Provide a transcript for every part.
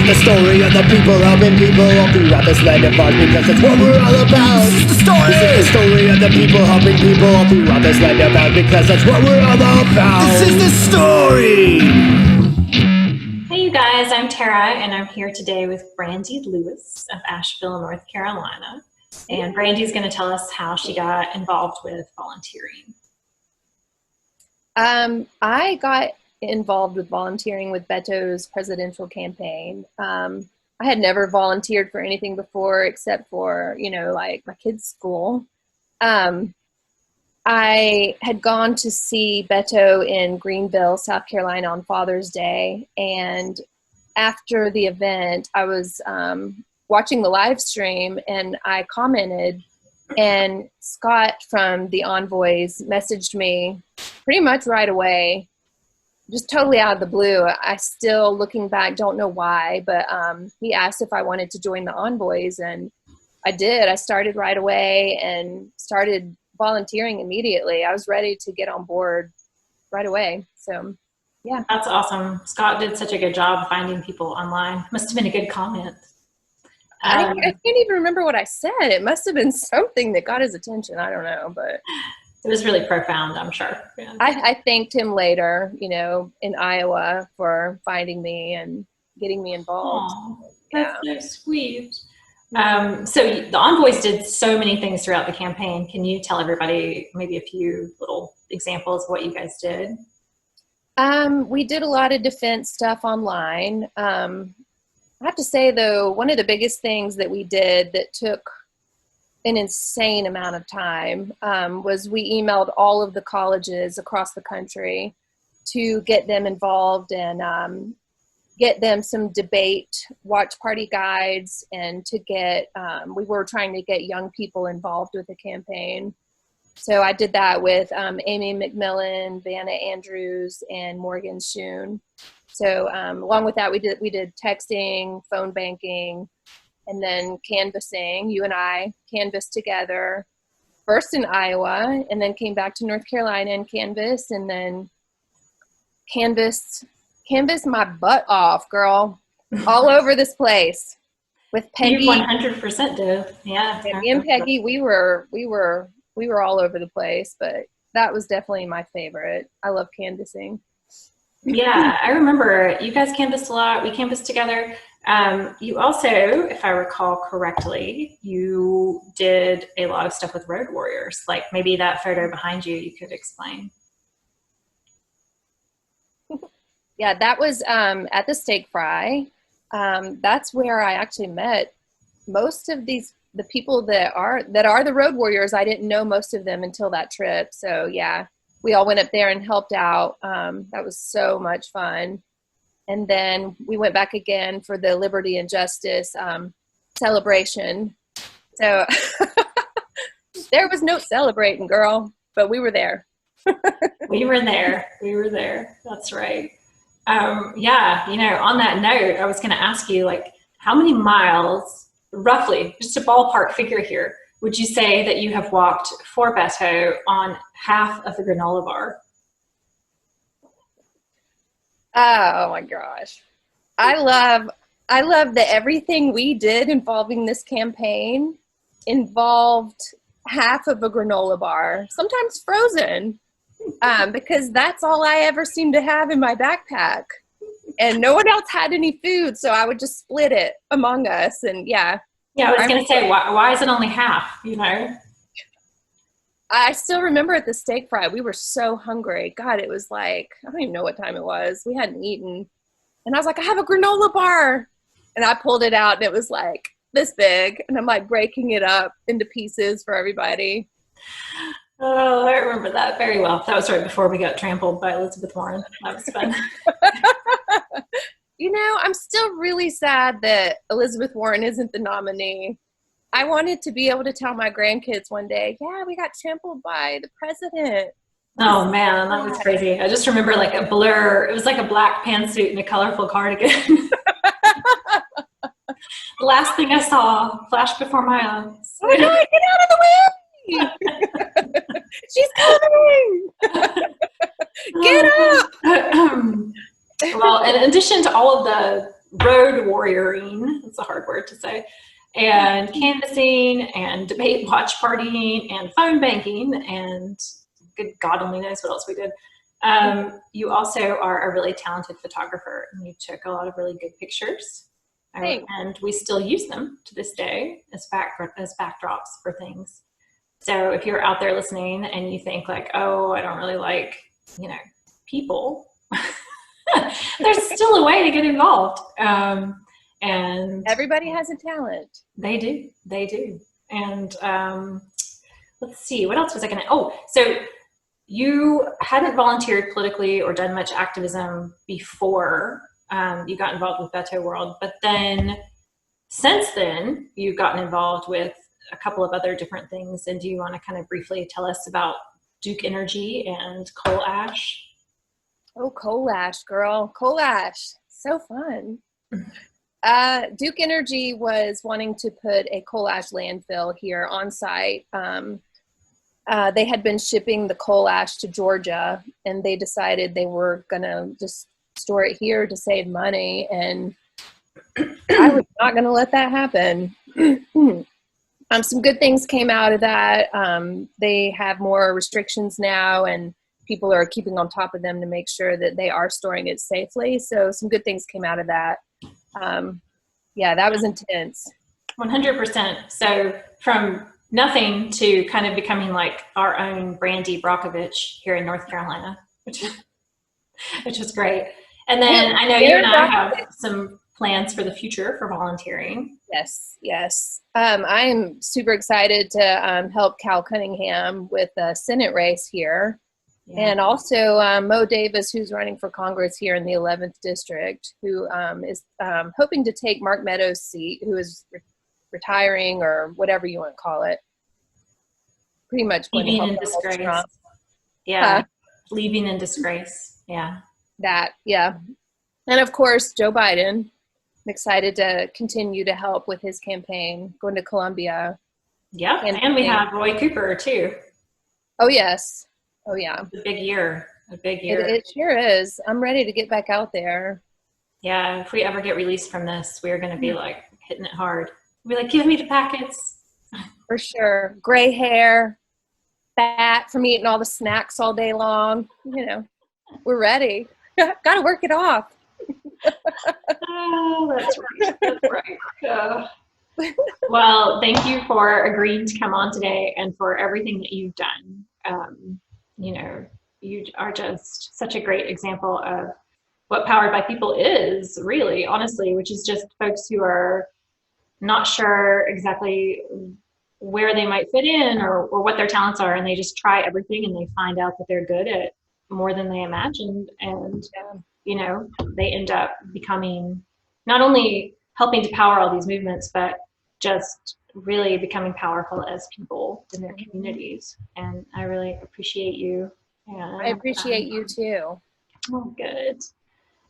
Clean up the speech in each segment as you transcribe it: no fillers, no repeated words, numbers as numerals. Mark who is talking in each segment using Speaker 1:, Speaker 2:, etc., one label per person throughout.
Speaker 1: is the story of the people helping people all throughout this land of ours, because that's what we're all about. This is the story. This is the story of the people helping people all throughout this land of ours, because that's what we're all about. This is the story.
Speaker 2: Hey you guys, I'm Tara, and I'm here today with Brandy Lewis of Asheville, North Carolina. And Brandy's going to tell us how she got involved with volunteering.
Speaker 3: I got involved with volunteering with Beto's presidential campaign. I had never volunteered for anything before except for, like my kids' school. I had gone to see Beto in Greenville, South Carolina on Father's Day. And after the event, I was watching the live stream and I commented, and Scott from the Envoys messaged me pretty much right away, just totally out of the blue. I still, looking back, don't know why, but he asked if I wanted to join the Envoys, and I did. I started right away and started volunteering immediately. I was ready to get on board right away. So, yeah.
Speaker 2: That's awesome. Scott did such a good job finding people online. Must have been a good comment.
Speaker 3: I can't even remember what I said. It must have been something that got his attention. I don't know, but
Speaker 2: it was really profound, I'm sure. Yeah.
Speaker 3: I thanked him later, in Iowa for finding me and getting me involved.
Speaker 2: Aww, that's so sweet. So the Envoys did so many things throughout the campaign. Can you tell everybody maybe a few little examples of what you guys did?
Speaker 3: We did a lot of defense stuff online. I have to say, though, one of the biggest things that we did that took an insane amount of time was we emailed all of the colleges across the country to get them involved and get them some debate watch party guides, and to get, we were trying to get young people involved with the campaign. So I did that with Amy McMillan, Vanna Andrews, and Morgan Schoon. So along with that, we did texting, phone banking, and then canvassing. You and I canvassed together, first in Iowa, and then came back to North Carolina and canvassed, and then canvassed my butt off, girl, all over this place with Peggy.
Speaker 2: You 100% did. Yeah.
Speaker 3: Me and Peggy, we were all over the place, but that was definitely my favorite. I love canvassing.
Speaker 2: Yeah, I remember you guys canvassed a lot. We canvassed together. You also, if I recall correctly, you did a lot of stuff with Road Warriors. Like maybe that photo behind you could explain.
Speaker 3: Yeah, that was at the steak fry. That's where I actually met most of the people that are the Road Warriors. I didn't know most of them until that trip. So yeah, we all went up there and helped out. That was so much fun. And then we went back again for the Liberty and Justice celebration. So there was no celebrating, girl, but we were there.
Speaker 2: We were there. That's right. Yeah, on that note, I was going to ask you, like, how many miles, roughly, just a ballpark figure here, would you say that you have walked for Beto on half of the granola bar?
Speaker 3: Oh my gosh. I love that everything we did involving this campaign involved half of a granola bar, sometimes frozen, because that's all I ever seemed to have in my backpack. And no one else had any food, so I would just split it among us. And yeah.
Speaker 2: Yeah, I was going to say, why is it only half,
Speaker 3: I still remember at the steak fry, we were so hungry. God, it was like, I don't even know what time it was. We hadn't eaten. And I was like, I have a granola bar. And I pulled it out, and it was like this big. And I'm like breaking it up into pieces for everybody.
Speaker 2: Oh, I remember that very well. That was right before we got trampled by Elizabeth Warren. That was fun.
Speaker 3: I'm still really sad that Elizabeth Warren isn't the nominee. I wanted to be able to tell my grandkids one day, yeah, we got trampled by the president.
Speaker 2: Oh man, that was crazy. I just remember like a blur. It was like a black pantsuit and a colorful cardigan. The last thing I saw flashed before my eyes.
Speaker 3: Oh my God, get out of the way! She's coming! Get up!
Speaker 2: Well, in addition to all of the road warrioring, that's a hard word to say, and canvassing and debate watch partying and phone banking and good God only knows what else we did. You also are a really talented photographer, and you took a lot of really good pictures. And we still use them to this day as backdrops for things. So if you're out there listening and you think like, oh, I don't really like, people, there's still a way to get involved. And
Speaker 3: everybody has a talent.
Speaker 2: They do. And let's see, what else was I going to, so you hadn't volunteered politically or done much activism before you got involved with Beto World, but then since then you've gotten involved with a couple of other different things. And do you want to kind of briefly tell us about Duke Energy and coal ash?
Speaker 3: Oh, coal ash, girl. Coal ash. So fun. Duke Energy was wanting to put a coal ash landfill here on site. They had been shipping the coal ash to Georgia, and they decided they were going to just store it here to save money. And I was not going to let that happen. Some good things came out of that. They have more restrictions now, and people are keeping on top of them to make sure that they are storing it safely. So some good things came out of that. That was intense.
Speaker 2: 100%. So from nothing to kind of becoming like our own Brandy Brockovich here in North Carolina, which was great. And then I know you and I have some plans for the future for volunteering.
Speaker 3: Yes. I am super excited to help Cal Cunningham with the Senate race here. Yeah. And also Mo Davis, who's running for Congress here in the 11th District, who is hoping to take Mark Meadows' seat, who is retiring or whatever you want to call it. Pretty much
Speaker 2: leaving in disgrace. Yeah, leaving in disgrace. Yeah. And of course, Joe Biden. I'm excited to continue to help with his campaign, going to Columbia. Yeah, and we have Roy Cooper too.
Speaker 3: Oh, yes. Oh, yeah.
Speaker 2: A big year.
Speaker 3: It sure is. I'm ready to get back out there.
Speaker 2: Yeah, if we ever get released from this, we're going to be like hitting it hard. We'll be like, give me the packets.
Speaker 3: For sure. Gray hair, fat from eating all the snacks all day long. We're ready. Got to work it off.
Speaker 2: Oh, that's right. Well, thank you for agreeing to come on today and for everything that you've done. You are just such a great example of what Powered by People is, really, honestly, which is just folks who are not sure exactly where they might fit in or what their talents are, and they just try everything and they find out that they're good at more than they imagined, and they end up becoming not only helping to power all these movements, but just really becoming powerful as people in their communities. And I really appreciate you. And
Speaker 3: I appreciate you too.
Speaker 2: Oh, good.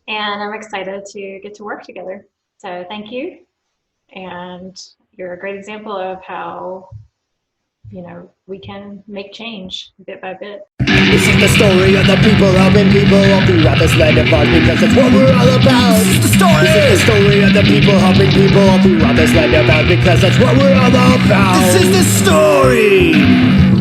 Speaker 2: And I'm excited to get to work together. So thank you. And you're a great example of how, we can make change bit by bit.
Speaker 1: This is the story of the people helping people all throughout this land of ours, because that's what we're all about. This is the story of the people helping people all throughout this land of ours, because that's what we're all about. This is the story.